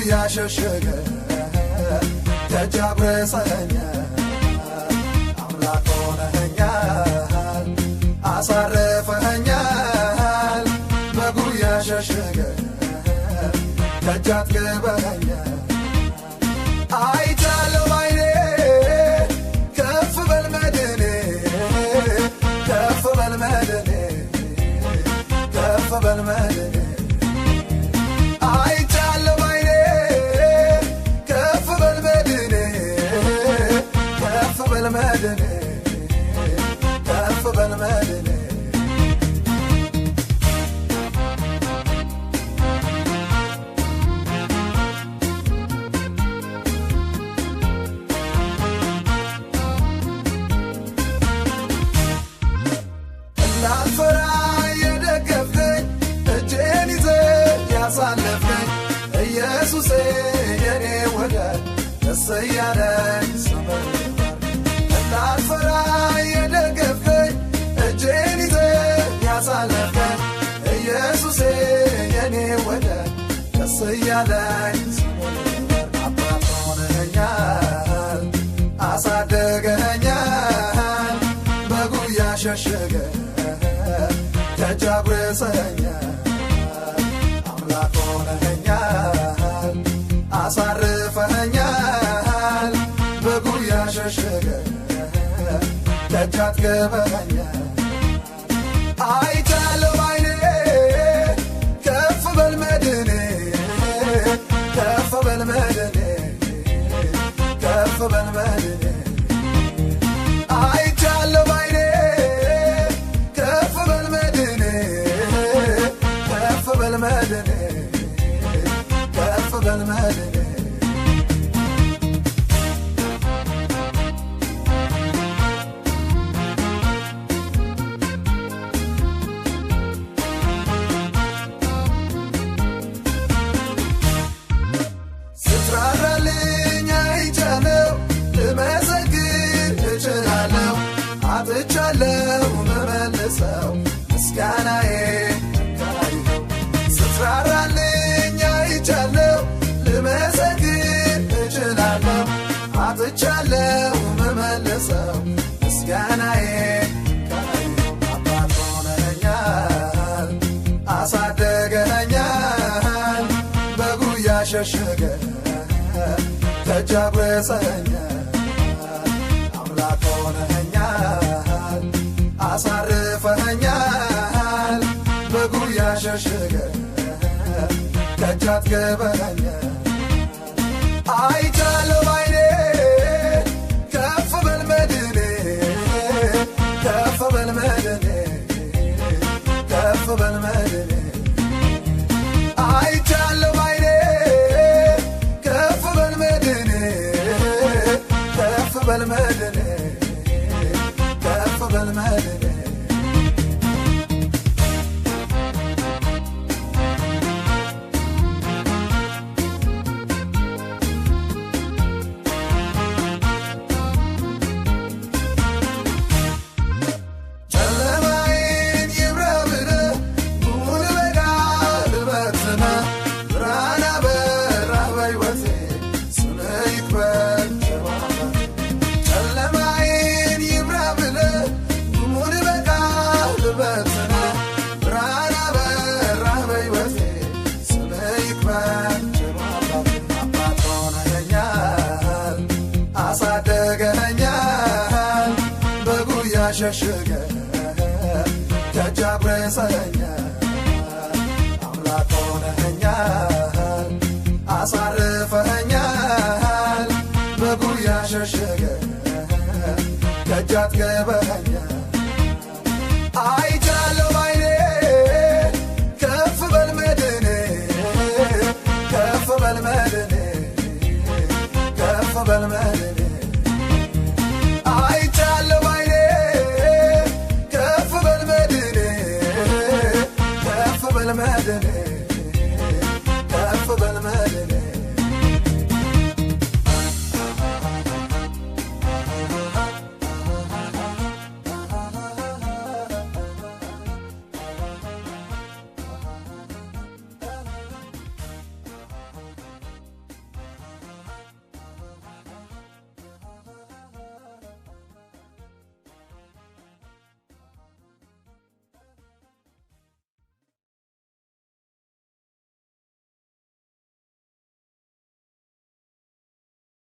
በጉያ ሸሸገ ተጃብረሰኛ አምላክ ሆነኛል አሳረፈኛል በጉያ ሸሸገ ተጃት ገበኛ አይቻለው ባይኔ ከፍ በል መድኔ ከፍ በል መድኔ ከፍ በል መድኔ አይቻለው ባይኔ ከፍ በል መድኔ ከፍ በል መድኔ ከፍ በል መድኔ ላልፈራ የደገፍከኝ እጄን ይዘህ ያሳለፍከኝ ኢየሱሴ የኔ ወዳጅ ደስ እያለኝ ስምህ ላልፈራ የደገፍከኝ እጄን ይዘህ ያሳለፍከኝ ኢየሱሴ የኔ ወዳጅ ደስ እያለኝ ስምህ አባት ሆነኸኛል አሳደገኸኛል በጉያ ሸሸገ ተጃብረሰኛ አምላክ ሆነኸኛል አሳርፈኸኛል በጉያ ሸሸገ ደጃት ገበኛ አይቻለው ባይኔ ከፍ በል መድኔ ከፍ በል መድኔ ከፍ በል መድኔ አይቻለው ባይኔ ከፍ በል መድኔ ከፍ በል መድኔ ከፍ በል መድኔ ስትራራልኝ አይቻለው ልመሰግን እችላለሁ አጥቻለሁ መመልሰው ምስጋናዬ ካይኸው ስትራራልኝ አይቻለው ልመሰግን እችላለሁ አጥቻለሁ መመልሰው ምስጋናዬ ካይኸው አባት ሆነኸኛል አሳደገኸኛል በጉያ ሸሸገ ተጃብረሰኛ አምላክ ሆነኸኛል አሳርፈኸኛል በጉያ ሸሸገ ደጃት ገበኛ አይቻለው ባይኔ ከፍ በል መድኔ ከፍ በል መድኔ ከፍ በል መድኔ አይቻለው ባይኔ ከፍ በል መድኔ ከፍ በል መድኔ ከፍ በል መድኔ ጨለማዬን ይብራ ብለህ ሙሉ በጋ ልበትነህ ብርሃን አበራህ በሕይወቴ ስምህ ይክበር ጨለማዬን ይብራ ብለህ ሙሉ በጋ ልበትነህ ብርሃን አበራህ በሕይወቴ ስምህ ይክበር አባት ሆነኸኛል አሳደገኸኛል በጉያ ሸሸገ ተጃብረሰኛ አምላክ ሆነኸኛል አሳርፈኸኛል በጉያ ሸሸገ ደጃት ገበኛ አይቻለው ባይኔ ከፍ በል መድኔ ከፍ በል መድኔ ከፍ በል መድኔ አይቻለው ባይኔ ከፍ በል መድኔ ከፍ በል መድኔ